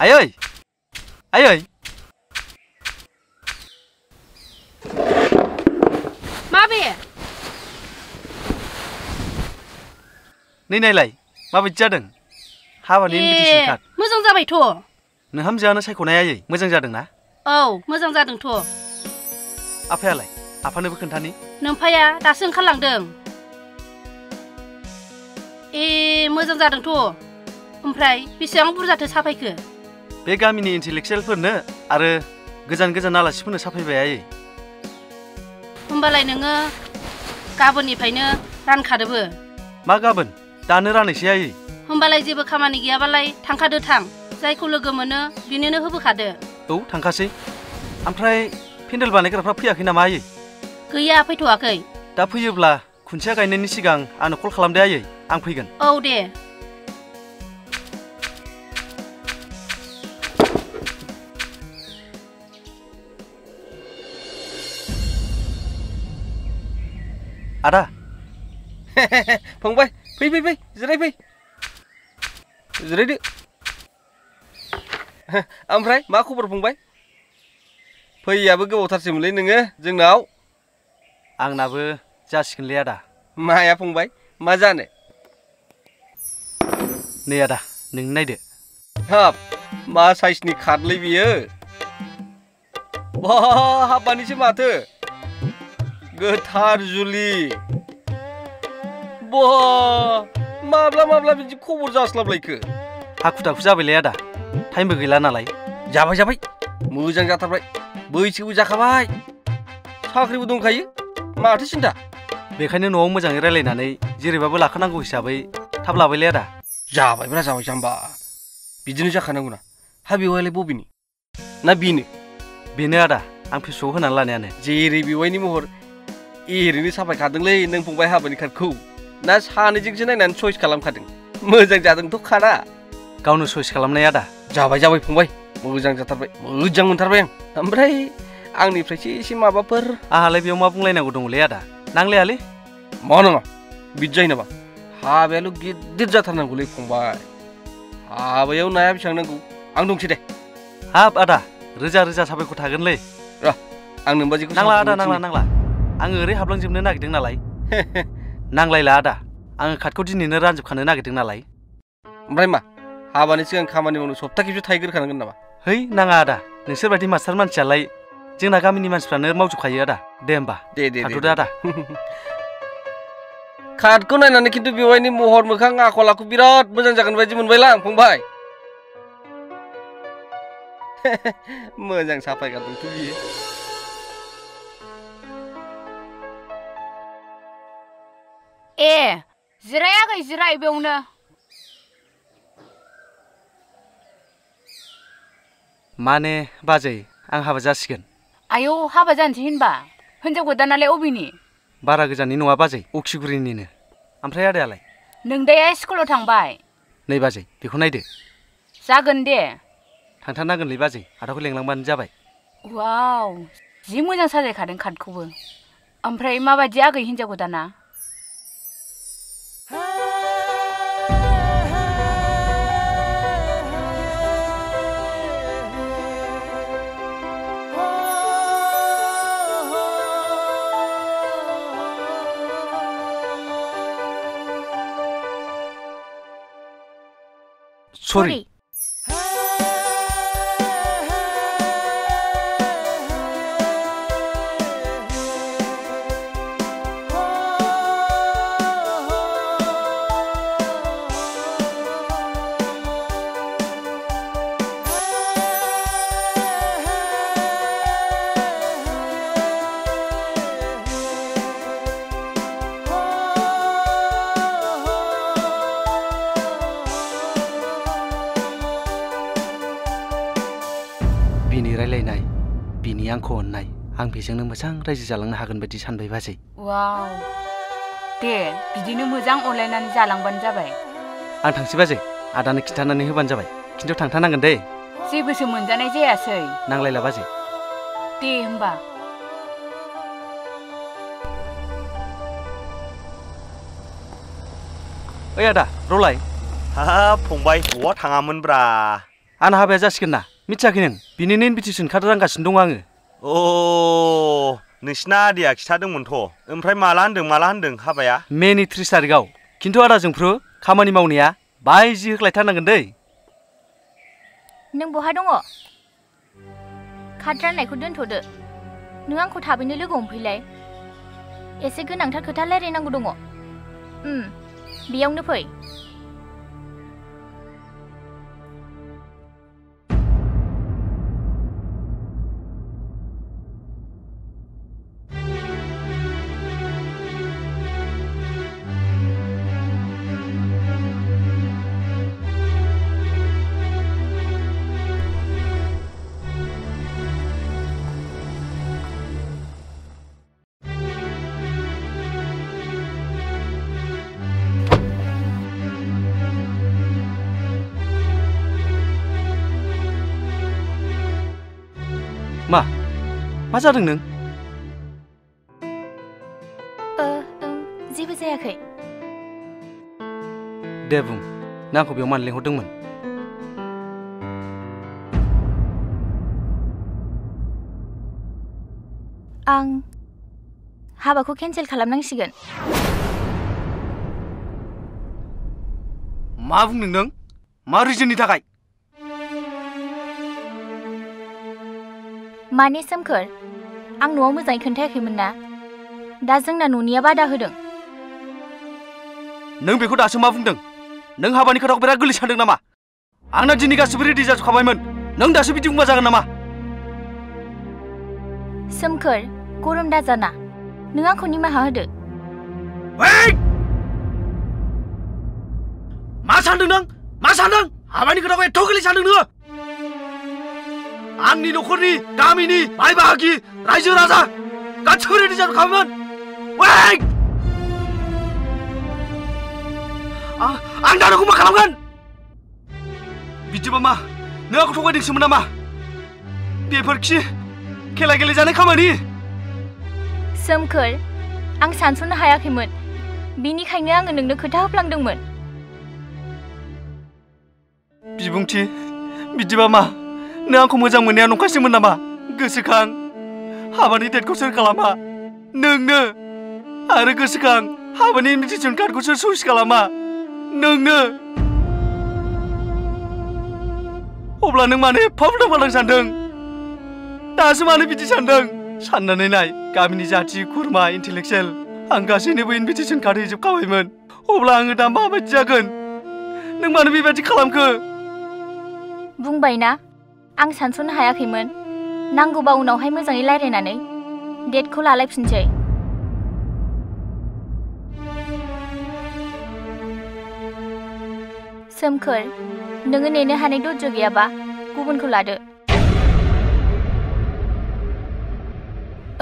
आयै आयै माबे नै नायलाय माबायदि जादों हाबानि इनभिटेसन कार्ड मोजां जाबायथ' नोंहामजोआनो सायख'नाय आयै मोजां जादों ना औ मोजां जादोंथ' आफायालाय आफानोबो खोन्थानि नोमफाया दासो ओंखारलांदों मोजां जादोंथ' ओमफ्राय बेसेबां बुरजाथो साफायखो बे गामिनि इन्टेलेक्सुयेलफोरनो आरो गोजान गोजान आलासिफोरनो साफायबाय आयै होमबालाय नोङो गाबोननिफ्रायनो रानखादोबो मा गाबोन दानो रानैसै आयै होमबालाय जेबो खामानि गैयाबालाय थांखादो थां जायखौ लोगो मोनो बिनोनो होबोखादो औ थांखासै ओमफ्राय पेन्डेल बानायग्राफ्रा फैयाखै नामा आयै गैया फैथ'वाखै दा फैयोब्ला खुन्थिया गायनायनि सिगां आंनो कल खालामदो आयै आं फैगोन औ दे आदा फंबाय फै फै फै जिरायफै जिरायदो ओमफ्राय मा खबर फंबाय फैयाबो गोबावथारसैमोनलै नोङो जोंनाव आंनाबो जासिगोनलै आदा माया फंबाय मा जानो नै आदा नों नायदो हाब मा साइसनि कार्डलै बियो बा हाबानिसो माथो गोथार जुलि बा माब्ला माब्ला बिदि खबर जास्लाबलायखो हाखु दाखु जाबायलै आदा टाइमबो गैला नालाय जाबाय जाबाय मोजां जाथारबाय बैसोबो जाखाबाय साख्रिबो दंखायो माथो सिन्था बेखायनो न'आव मोजाङै रायलायनानै जेरैबाबो लाखानांगौ हिसाबै थाब लाबायलै आदा जाबायब्रा जाबाय जाम्बा बिदिनो जाखानांगौना हा बेवाइलाय बबेनि ना बेनो आदा आं फेसबुकआव होनानै लानायानो जेरै बेवाइनि महर एरैनो साफायखादोंलै नों फंबाय हाबानि कार्डखौ ना सानैजोंसो नायनानै चइस खालामखादों मोजां जादोंथ' खाना गावनो चइस खालामनाय आदा जाबाय जाबाय फंबाय मोजां जाथारबाय मोजां मोनथारबाय आं ओमफ्राय आंनिफ्रायसो एसे माबाफोर आंहालाय बेयाव मा बुंलायनांगौ दङलै आदा नांलायालै मा नङा बिदि जायो नामा हाबायाल' गिदिर जाथारनांगौलै फंबाय हाबायाव नाया बेसेबां नांगौ आं दंसै दे हाब आदा रोजा रोजा साबायखर थागोनलै र आं नोमबाजैखौ नांला आदा नांला आङो ओरै हाबलांजोबनो नागिरदों नालाय नांलायला आदा आङो कार्डखौ दिनैनो रानजोबखानो नागिरदों नालाय ओमफ्राय मा हाबानि सिगां खामानि मावनो सप्ता खेबसे थाहैग्रोखानांगोन नामा है नाङा आदा नोंसोरबायदि मास्टार मानसियालाय जोंना गामिनि मानसिफ्रानो मावजोबखायो आदा दे होमबा दे थाथ'दो आदा कार्डखौ नायनानै खिन्थु बेवाइनि महर मोखां आखल आखु बिराद मोजां जागोन बायदि मोनबायला आं फंबाय मोजां साफायखादोंथ' बियो जिरायाखै जिराय बेयावनो माने बाजै आं हाबा जासिगोन आयौ हाबा जानोसै होनबा हिनजाव गोदानालाय अबेनि बारा गोजाननि नङा बाजै अखिगुरिनिनो ओमफ्राय आदायालाय नोंदाया स्कुलाव थांबाय नै बाजै बेखौ नायदो जागोन दे थांथारनांगोनलै बाजै आदाखौ लेंलांबानो जाबाय वाव जि मोजां साजायखादों कार्डखौबो ओमफ्राय माबायदि आगै हिनजाव गोदाना सरि बिनि रायलायनाय बिनि आंखौ अननाय आं बेजोंनो मोजां रायजो जालांनो हागोन बायदि सानबाय बाजै वाव दे बिदिनो मोजां अनलायनानै जालांबानो जाबाय आं थांसै बाजै आदानो खिन्थानानै होबानो जाबाय खिन्थु थांथारनांगोन दे जेबोसो मोनजानाय जायासै नांलायला बाजै दे होमबा ओइ आदा रलाय हाब फंबाय बहा थाङामोनब्रा आंना हाबाया जासिगोन ना मिथियाखै नों बिनिनो इनभिटेसन कार्ड रानगासिनो दं आङो अ नोंसिना आदैया खिथादोंमोनथ' ओमफ्राय माला होनदों हाबाया मेनि 30 तारिखआव खिन्थु आदा जोंफ्रु खामानि मावनाया बायजि होख्लायथारनांगोन दै नों बहा दङ कार्ड राननायखौ दोनथ'दो नों आंखौ थाबैनो लोगो हमफैलाय एसे गोनांथार खोथा रायलायनांगौ दङ बेयावनो फै मा जादों नों जेबो जायाखै दे बुं नों आंखौ बेयाव मानो लेंहरदोंमोन आं हाबाखौ केन्सेल खालामनांसिगोन मा बुंदों नों मा रिजननि थाखाय माने सोमखोर आं न'आव मोजाङै खोन्थायाखैमोन ना दा जोंना न'निया बादा होदों नों बेखौ दासो मा बुंदों नों हाबानि खोथाखौ बिराद गोरलै सानदों नामा आंना दिनै गासिबो रेडि जाजोबखाबायमोन नों दासो बिदि बुंबा जागोन नामा सोमखोर गरम दाजाना नों आंखौ निमाहा होदो मा सानदों नों मा सानदों हाबानि खोथाखौ एथ' गोरलै सानदों नोङो आंनि न'खरनि गामिनि बाय बाहागि रायजो राजा गासिबो रेडि जाजोबखाबायमोन आं दा नोंखौ मा खालामगोन बिदिबा मा नों आंखौ थगायदोंसोमोन नामा बेफोरखि खेला गेलेजानाय खामानि सोमखोर आं सानस'नो हायाखैमोन बिनिखायनो आङो नोंनो खोथा होफ्लांदोंमोन बिबुंथि बिदिबा मा नों आंखौ मोजां मोननाया नंखायसोमोन नामा गोसोखां हाबानि डेटखौ सोर खालामा नोंनो आरो गोसोखां हाबानि इनभिटेसन कार्डखौ सोर चुज खालामा नोंनो अब्ला नों मानो एफा उल्था फाल्था सानदों दासो मानो बिदि सानदों साननानै नाय गामिनि जाथि खुरमा इन्टेलेक्सुयेल आं गासैनोबो इनभिटेसन कार्ड हैजोबखाबायमोन अब्ला आङो दा माबायदि जागोन नों मानो बेबायदि खालामखो बुंबायना आं सानस'नो हायाखैमोन नांगौबा उनावहाय मोजाङै रायलायनानै डेटखौ लालायफिनसै सोमखोर नोङो नेनो हानाय धैर्य गैयाबा गुबुनखौ लादो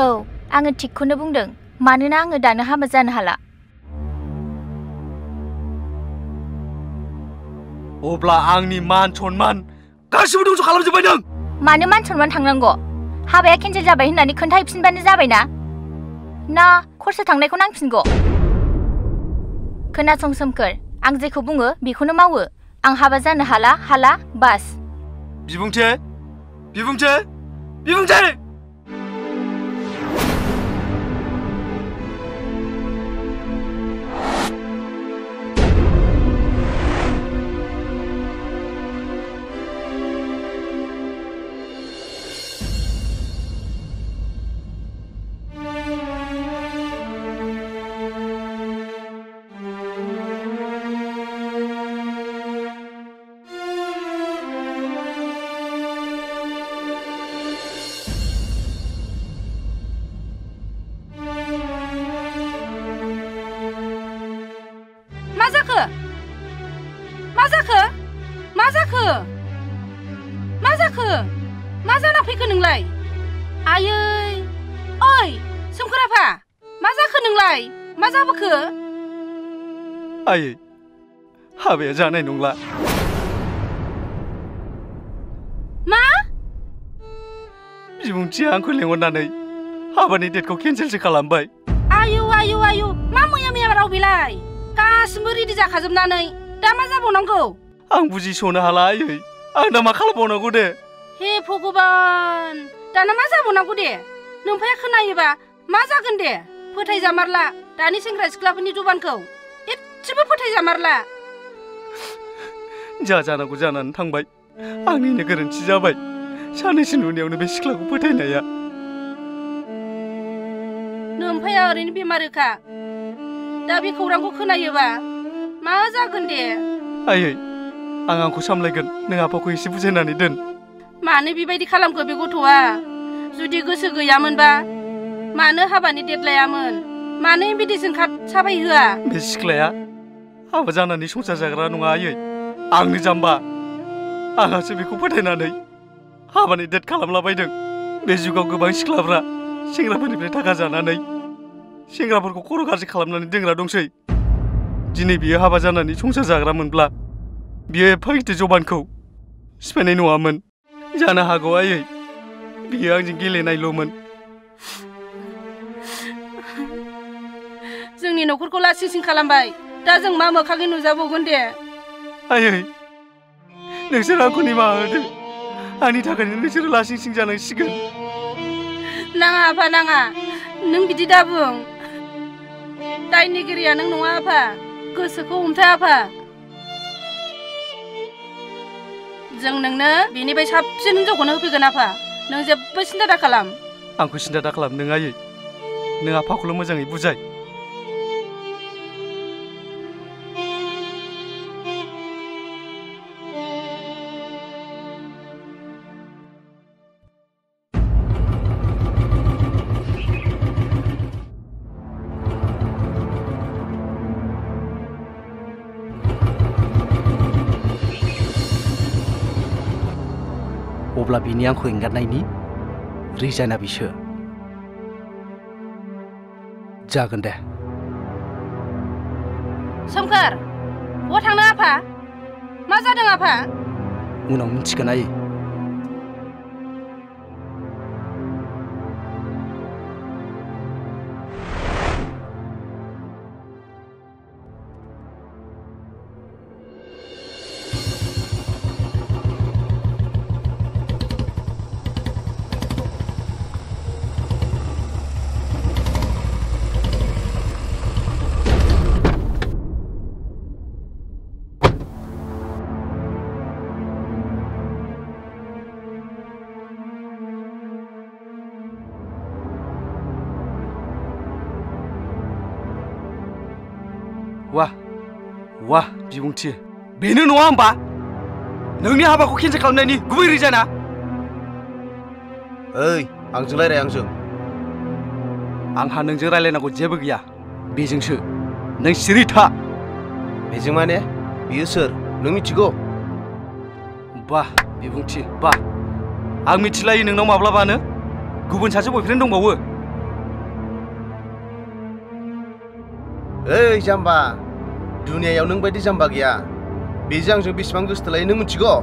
औ आङो थिगखौनो बुंदों मानोना आङो दानो हाबा जानो हाला अब्ला आंनि मान सन्मान गासिबो दंस' खालामजोब्बाय नों मानो मान सन्मान थांनांगौ हाबाया केन्सेल जाबाय होननानै खोन्थाहैफिनबानो जाबायना ना खरसा थांनायखौ नांफिनगौ खोनासं सोमखोर आं जेखौ बुङो बेखौनो मावो आं हाबा जानो हाला बास बिबुंथि बिबुंथि बिबुंथि मा जाना फैखो नोंलाय आयै ओइ सोमखोर आफा मा जाखो नोंलाय मा जाबोखो आयै हाबाया जानाय नंला मा बिबुंथिया आंखौ लेंहरनानै हाबानि डेटखौ केन्सेलसो खालामबाय आयौ आयौ आयौ मा मैया राव बेलाय गासिबो रेडि जाखाजोबनानै दा मा जाबावनांगौ आं बुजिस'नो हाला आयै आं दा मा खालामबावनांगौ दे हे भगबान दाना मा जाबावनांगौ दे नोमफाया खोनायोबा मा जागोन दे फोथायजामारला दानि सेंग्रा सिख्लाफोरनि जुबानखौ एसेबो फोथायजामारला जा जानांगौ जानानै थांबाय आंनिनो गोरोन्थि जाबाय सानैसो नुनायावनो बे सिख्लाखौ फोथायनाया नोमफाया ओरैनो बेमारखा दा बे खौरांखौ खोनायोबा मा जागोन दे आयै आंखौ सामलायगोन नों आफाखौ एसे बुजायनानै दोन मानो बेबायदि खालामखो बे गथ'आ जुदि गोसो गैयामोनबा मानो हाबानि डेट लायामोन मानो इनभिटेसन कार्ड साफायहोआ बे सिख्लाया हाबा जानानै संसार जाग्रा नङा आयै आंनो जाम्बा आंहासो बेखौ फोथायनानै हाबानि डेट खालामलाबायदों बे जुगाव गोबां सिख्लाफ्रा सेंग्राफोरनिफ्राय थाखा जानानै सेंग्राफोरखौ खर' गाज्रि खालामनानै दोनग्रा दंसै दिनै बियो हाबा जानानै संसार जाग्रामोनब्ला बियो एफा गिदिर जबानखौ सिफायनाय नङामोन जानो हागौ आयै बियो आंजों गेलेनायल'मोन जोंनि न'खरखौ लासिं सिं खालामबाय दा जों मा मोखाङै नुजाबावगोन दे आयै नोंसोर आंखौ निमाहा होदो आंनि थाखायनो नोंसोरो लासिं सिं जानांसिगोन नाङा आफा नाङा नों बिदि दा बुं दायनिगिरिया नों नङा आफा गोसोखौ हमथा आफा जों नोंनो बेनिफ्राय साबसिन हिनजावखौनो होफैगोन आफा नों जेबो सिन्था दा खालाम आंखौ सिन्था दा खालाम नों आयै नों आफाखौल' मोजाङै बुजाय अब्ला बिनि आंखौ एंगारनायनि रिजाइना बिसो जागोन दे सोमखोर बहा थांनो आफा मा जादों आफा उनाव मिन्थिगोन आयै वाह बिबुंथि बेनो नङा होमबा नोंनि हाबाखौ केन्सेल खालामनायनि गुबै रिजाइना ओइ आंजों रायलाय आंहा नोंजों रायलायनांगौ जेबो गैया बेजोंसो नों सिरि था बेजों माने बियो सोर नों मिथिगौ बाह बिबुंथि बाह आं मिथिलायो नोंनाव माब्लाबानो गुबुन सासे बयफ्रेन्ड दंबावो ओइ जाम्बा दुनियायाव नों बायदि जाम्बा गैया बेजों आंजों बेसेबां गोसोथोलायो नों मिथिगौ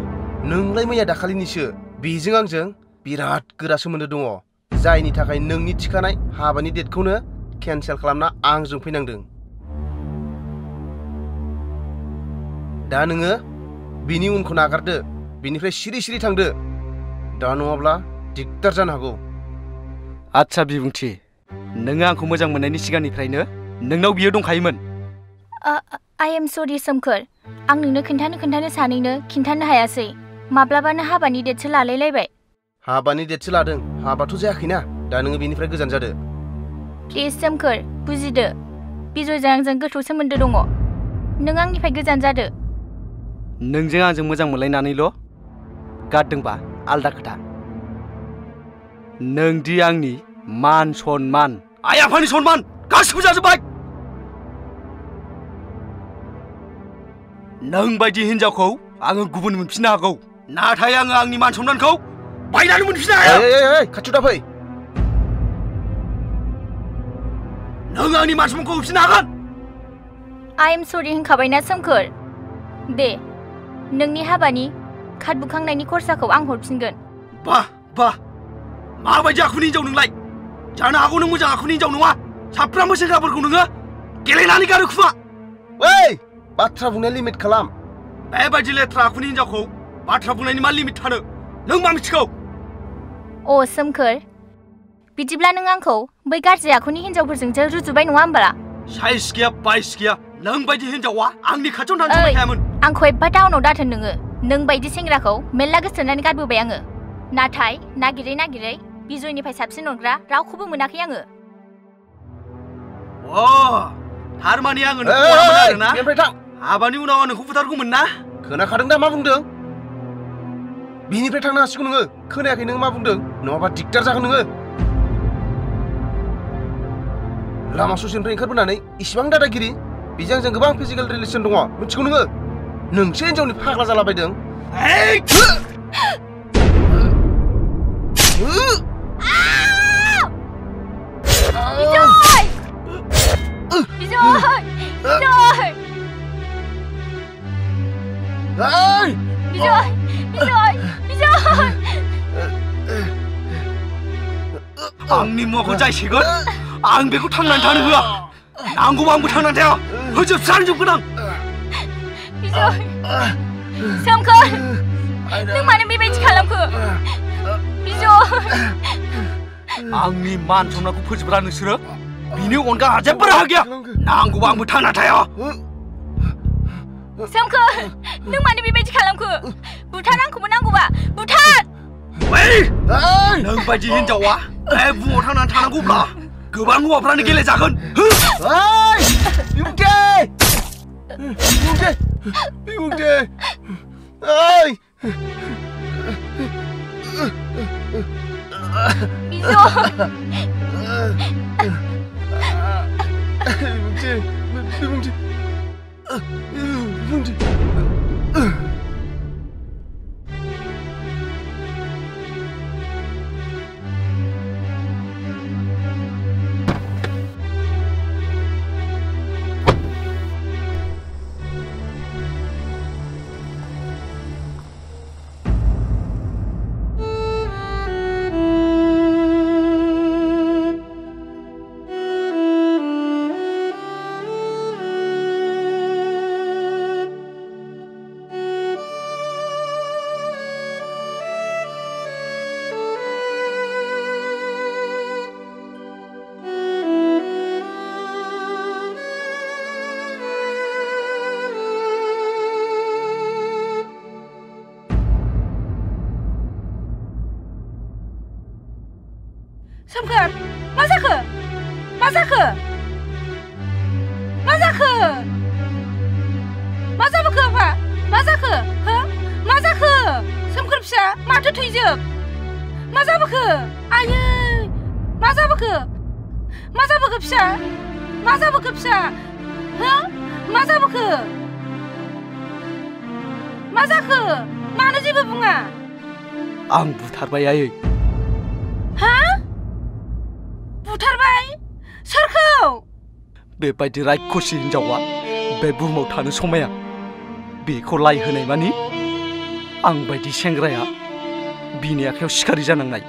नोंलाय मैया दाखालिनिसो बेजों आंजों बिराद गोरा सोमोन्दो दङ जायनि थाखाय नोंनि थिखानाय हाबानि डेटखौनो केन्सेल खालामना आंजों फैनांदों दा नोङो बिनि उनखौ नागारदो बिनिफ्राय सिरि सिरि थांदो दा नङाब्ला दिगदार जानो हागौ आच्छा बिबुंथि नोङो आंखौ मोजां मोननायनि सिगांनिफ्रायनो नोंनाव बियो दंखायोमोन आइ एम सरि सोमखोर आं नोंनो खोन्थानो सानैनो खिन्थानो हायासै माब्लाबानो हाबानि डेटसो लालायलायबाय हाबानि डेटसो लादों हाबाथ' जायाखैना दा नोङो बेनिफ्राय गोजान जादो प्लिज सोमखोर बुजिदो बिजयजों आंजों गोथौ सोमोन्दो दङ नों आंनिफ्राय गोजान जादो नोंजों आंजों मोजां मोनलायनानैल' गारदोंबा आलदा खोथा नोंदि आंनि मान सन्मान आइ आफानि सन्मान गासिबो जाजोब्बाय नों बायदि हिनजावखौ आङो गुबुन मोनफिननो हागौ नाथाय आङो आंनि मान सन्मानखौ बायनानै मोनफिननो हाया खाथियाव दाफै नों आंनि मान सन्मानखौ होफिननो हागोन आइ एम सरि होनखाबायना सोमखोर दे नोंनि हाबानि कार्ड बुखांनायनि खरसाखौ आं हरफिनगोन बाह माबायदि आखुनि हिनजाव नोंलाय जानो हागौ नों मोजां आखुनि हिनजाव नङा साफ्रोमबो सेंग्राफोरखौ नोङो गेलेनानै गारो खोमा ओइ बाथ्रा बुंनाया लिमिट खालाम बेबायदि लेथ्रा आखुनि हिनजावखौ बाथ्रा बुंनायनि मा लिमिट थानो नों मा मिथिगौ अ सोमखोर बिदिब्ला नों आंखौ बै गाज्रि आखुनि हिन्जावफोरजोंसो रुजुबाय नङा होमबा साइज गैया बाइस गैया नों बायदि हिन्जावा आंनि खाथियाव थानो समायखायामोन आंखौ एफा टाउनाव दाथोन नोङो नों बायदि सेंग्राखौ मेल्ला गोसोनानै गारबोबाय आङो नाथाय नागिरै नागिरै बिजयनिफ्राय साबसिन अनग्रा रावखौबो मोनाखै आङो अ थारमाने आङो नोंखौ अनामोन आरोना हाबानि उनाव आं नोंखौ बुथारगौमोन ना खोनाखादों दा मा बुंदों बिनिफ्राय थांनो हासिगौ नोङो खोनायाखै नों मा बुंदों नङाबा दिगदार जागोन नोङो लामा ससेनिफ्राय ओंखारबोनानै इसिबां दादागिरि बेजों आंजों गोबां फिजिकेल रिलेसन दङ मिथिगौ नोङो नोंसो हिन्जावनि फाग्ला जालाबायदों आंनि मुवाखौ जाय सेगोन आं बेखौ थांनानै थानो होआ नांगौबा आंबो थांनानै थाया होजोबस्रांजोबगोन आं सोमखोर नों मानो बेबायदि खालामखो बिजय आंनि मान सनमानखौ फोजोबग्रा नोंसोरो बिनि अनगा आंहा जेबो राहा गैया नांगौबा आंबो थांना थाया सोमखोर नों मानो बेबायदि खालामखो बुथार आंखौबो नांगौबा बुथार नों बायदि हिन्जावा बे बुहुमाव थांनानै थानांगौब्ला गोबां हौवाफ्रानो गेलेजागोन बिबुंथे ओइ बिबुंथे सोमखोर मा जाखो मा जाखो मा जाखो मा जाबोखो आफा मा जाखो हो मा जाखो सोमखोर फिसा माथो थैजोब मा जाबोखो आयै मा जाबोखो फिसा मा जाबोखो फिसा हो मा जाबोखो मा जाखो मानो जेबो बुङा आं बुथारबाय आयै हा बुथारबाय सोरखौ बेबायदि रायखसि हिन्जावा बे बुहुमाव थानो समाया बेखौ लाय होनाय मानि आं बायदि सेंग्राया बिनि आखायाव सिखारि जानांनाय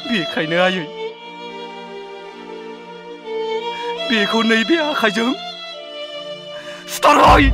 बेखायनो आयै बेखौ नैबे आखाइजों सुथारबाय